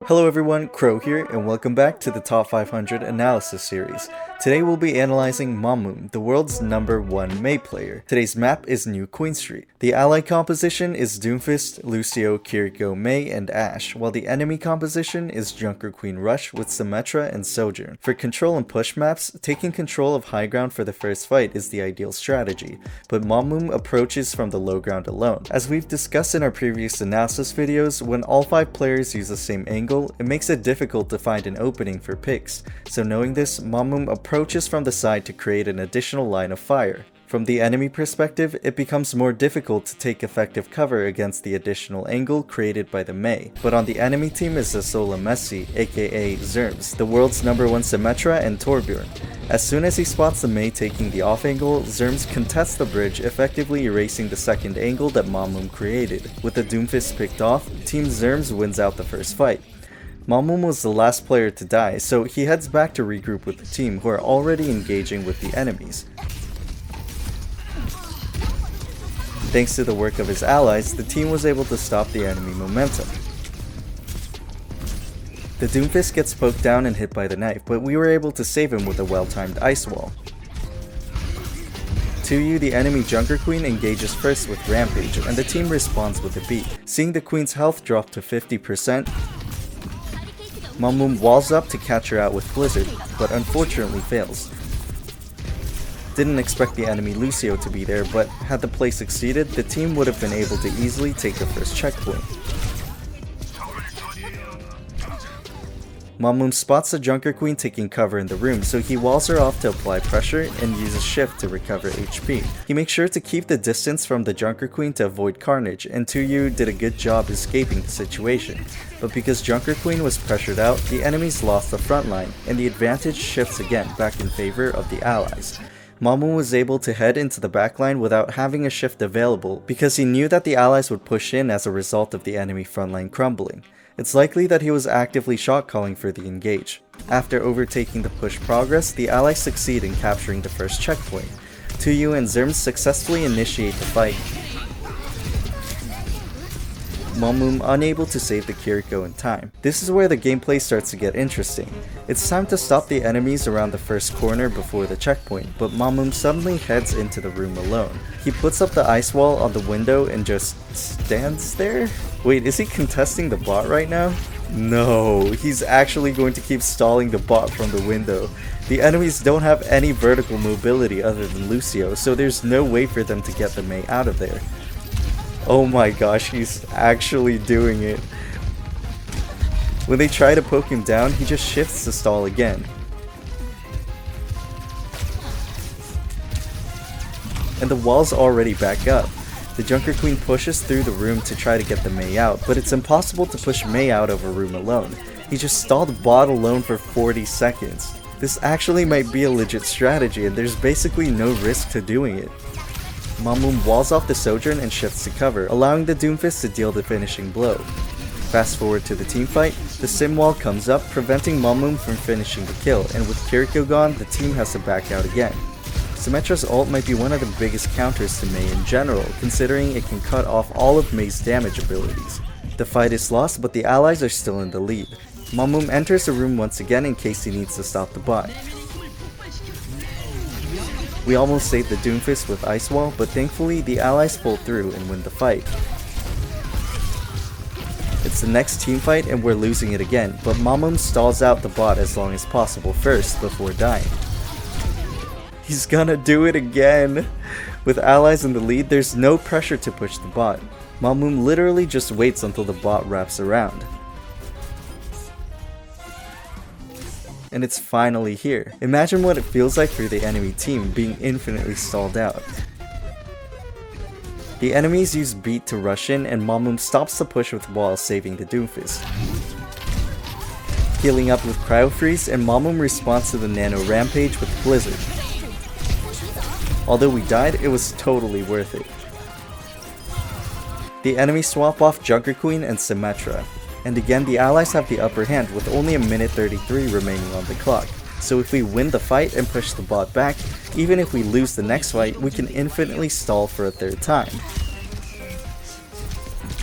Hello everyone, KROW here, and welcome back to the Top 500 Analysis Series. Today we'll be analyzing Mommoom, the world's #1 Mei player. Today's map is New Queen Street. The ally composition is Doomfist, Lucio, Kiriko, Mei, and Ashe, while the enemy composition is Junker Queen Rush with Symmetra and Sojourn. For control and push maps, taking control of high ground for the first fight is the ideal strategy, but Mommoom approaches from the low ground alone. As we've discussed in our previous analysis videos, when all 5 players use the same angle, it makes it difficult to find an opening for picks, so knowing this, Mommoom approaches from the side to create an additional line of fire. From the enemy perspective, it becomes more difficult to take effective cover against the additional angle created by the Mei, but on the enemy team is Azola Messi, aka Zerms, the world's #1 Symmetra and Torbjorn. As soon as he spots the Mei taking the off angle, Zerms contests the bridge, effectively erasing the second angle that Mommoom created. With the Doomfist picked off, Team Zerms wins out the first fight. Mommoom was the last player to die, so he heads back to regroup with the team who are already engaging with the enemies. Thanks to the work of his allies, the team was able to stop the enemy momentum. The Doomfist gets poked down and hit by the knife, but we were able to save him with a well-timed ice wall. 2U, the enemy Junker Queen, engages first with Rampage, and the team responds with a beat. Seeing the Queen's health drop to 50%, Mommoom walls up to catch her out with Blizzard, but unfortunately fails. Didn't expect the enemy Lucio to be there, but had the play succeeded, the team would have been able to easily take the first checkpoint. Mommoom spots the Junker Queen taking cover in the room, so he walls her off to apply pressure and uses shift to recover HP. He makes sure to keep the distance from the Junker Queen to avoid carnage, and 2U did a good job escaping the situation. But because Junker Queen was pressured out, the enemies lost the front line, and the advantage shifts again back in favor of the allies. Mommoom was able to head into the backline without having a shift available, because he knew that the allies would push in as a result of the enemy frontline crumbling. It's likely that he was actively shot calling for the engage. After overtaking the push progress, the allies succeed in capturing the first checkpoint. 2U and Zerms successfully initiate the fight. Mommoom unable to save the Kiriko in time. This is where the gameplay starts to get interesting. It's time to stop the enemies around the first corner before the checkpoint, but Mommoom suddenly heads into the room alone. He puts up the ice wall on the window and just stands there? Wait, is he contesting the bot right now? No, he's actually going to keep stalling the bot from the window. The enemies don't have any vertical mobility other than Lucio, so there's no way for them to get the Mei out of there. Oh my gosh, he's actually doing it. When they try to poke him down, he just shifts to stall again. And the wall's already back up. The Junker Queen pushes through the room to try to get the Mei out, but it's impossible to push Mei out of a room alone. He just stalled bot alone for 40 seconds. This actually might be a legit strategy, and there's basically no risk to doing it. Mommoom walls off the Sojourn and shifts to cover, allowing the Doomfist to deal the finishing blow. Fast forward to the teamfight, the sim wall comes up, preventing Mommoom from finishing the kill, and with Kiriko gone, the team has to back out again. Symmetra's ult might be one of the biggest counters to Mei in general, considering it can cut off all of Mei's damage abilities. The fight is lost, but the allies are still in the lead. Mommoom enters the room once again in case he needs to stop the bot. We almost saved the Doomfist with Ice Wall, but thankfully the allies pull through and win the fight. It's the next team fight and we're losing it again, but Mommoom stalls out the bot as long as possible first before dying. He's gonna do it again! With allies in the lead, there's no pressure to push the bot. Mommoom literally just waits until the bot wraps around. And it's finally here. Imagine what it feels like for the enemy team being infinitely stalled out. The enemies use beat to rush in, and Mommoom stops the push with wall, saving the Doomfist. Healing up with Cryo Freeze, and Mommoom responds to the Nano Rampage with Blizzard. Although we died, it was totally worth it. The enemies swap off Junker Queen and Symmetra. And again, the allies have the upper hand with only a minute 33 remaining on the clock. So if we win the fight and push the bot back, even if we lose the next fight, we can infinitely stall for a third time.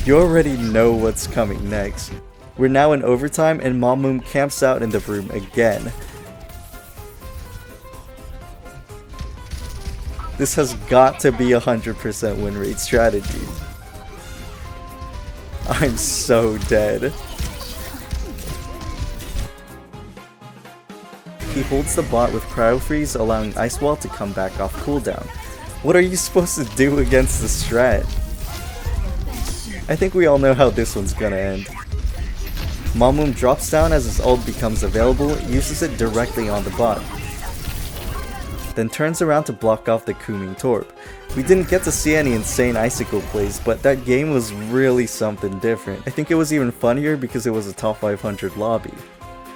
You already know what's coming next. We're now in overtime and Mommoom camps out in the room again. This has got to be 100% win rate strategy. I'm so dead. He holds the bot with Cryo Freeze, allowing Ice Wall to come back off cooldown. What are you supposed to do against the strat? I think we all know how this one's gonna end. Mommoom drops down as his ult becomes available, uses it directly on the bot, then turns around to block off the Kuming Torp. We didn't get to see any insane icicle plays, but that game was really something different. I think it was even funnier because it was a top 500 lobby.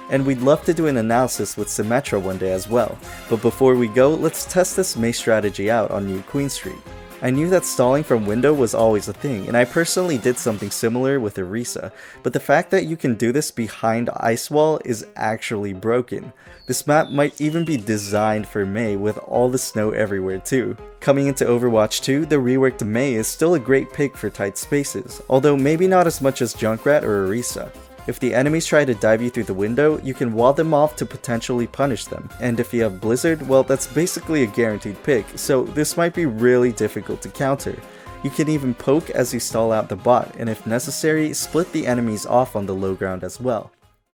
And we'd love to do an analysis with Symmetra one day as well. But before we go, let's test this Mei strategy out on New Queen Street. I knew that stalling from window was always a thing, and I personally did something similar with Orisa, but the fact that you can do this behind Ice Wall is actually broken. This map might even be designed for Mei with all the snow everywhere too. Coming into Overwatch 2, the reworked Mei is still a great pick for tight spaces, although maybe not as much as Junkrat or Orisa. If the enemies try to dive you through the window, you can wall them off to potentially punish them. And if you have Blizzard, well, that's basically a guaranteed pick, so this might be really difficult to counter. You can even poke as you stall out the bot, and if necessary, split the enemies off on the low ground as well.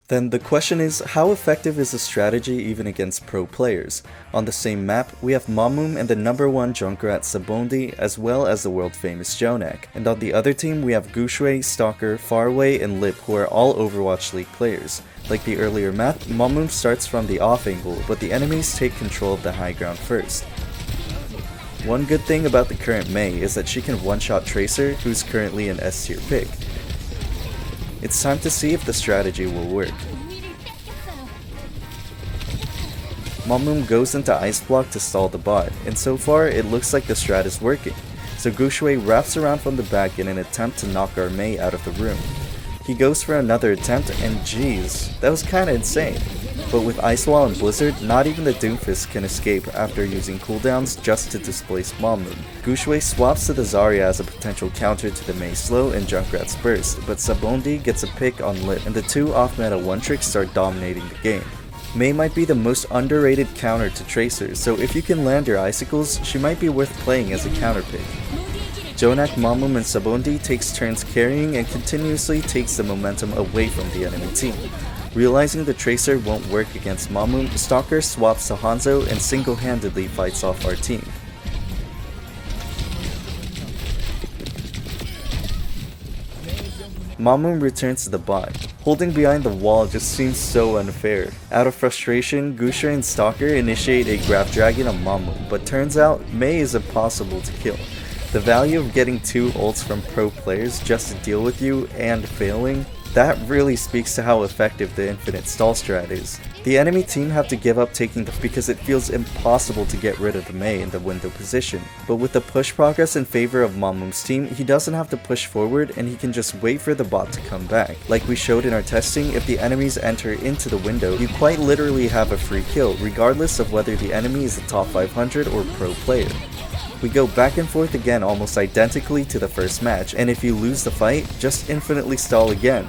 Then the question is, how effective is this strategy even against pro players? On the same map, we have Mommoom and the #1 Junkrat Sabondi, as well as the world famous Jonak. And on the other team, we have Gushui, Stalker, Faraway, and Lip, who are all Overwatch League players. Like the earlier map, Mommoom starts from the off angle, but the enemies take control of the high ground first. One good thing about the current Mei is that she can one-shot Tracer, who's currently an S tier pick. It's time to see if the strategy will work. Mommoom goes into Ice Block to stall the bot, and so far it looks like the strat is working. So Gushui wraps around from the back in an attempt to knock our Mei out of the room. He goes for another attempt and geez, that was kinda insane. But with Ice Wall and Blizzard, not even the Doomfist can escape after using cooldowns just to displace Mommoom. Gushui swaps to the Zarya as a potential counter to the Mei slow and Junkrat's burst, but Sabondi gets a pick on Lip, and the two off-meta one-tricks start dominating the game. Mei might be the most underrated counter to Tracer, so if you can land your icicles, she might be worth playing as a counter pick. Jonak, Mommoom, and Sabondi takes turns carrying and continuously takes the momentum away from the enemy team. Realizing the Tracer won't work against Mommoom, Stalker swaps to Hanzo and single-handedly fights off our team. Mommoom returns to the bot. Holding behind the wall just seems so unfair. Out of frustration, Gushui and Stalker initiate a Grab Dragon on Mommoom, but turns out Mei is impossible to kill. The value of getting 2 ults from pro players just to deal with you and failing, that really speaks to how effective the infinite stall strat is. The enemy team have to give up taking the because it feels impossible to get rid of the Mei in the window position. But with the push progress in favor of Mommoom's team, he doesn't have to push forward and he can just wait for the bot to come back. Like we showed in our testing, if the enemies enter into the window, you quite literally have a free kill, regardless of whether the enemy is a top 500 or pro player. We go back and forth again almost identically to the first match, and if you lose the fight, just infinitely stall again.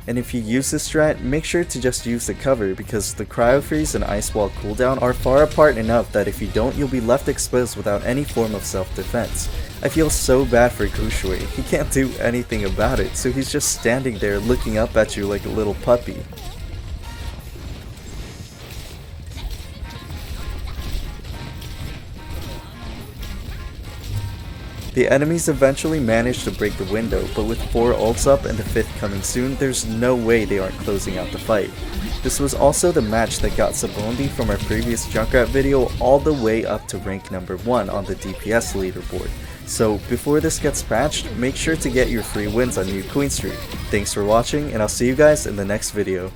And if you use this strat, make sure to just use the cover because the Cryo Freeze and Ice Wall cooldown are far apart enough that if you don't, you'll be left exposed without any form of self-defense. I feel so bad for Gushui, he can't do anything about it, so he's just standing there looking up at you like a little puppy. The enemies eventually manage to break the window, but with 4 ults up and the 5th coming soon, there's no way they aren't closing out the fight. This was also the match that got Sabondi from our previous Junkrat video all the way up to rank #1 on the DPS leaderboard. So before this gets patched, make sure to get your free wins on New Queen Street. Thanks for watching, and I'll see you guys in the next video.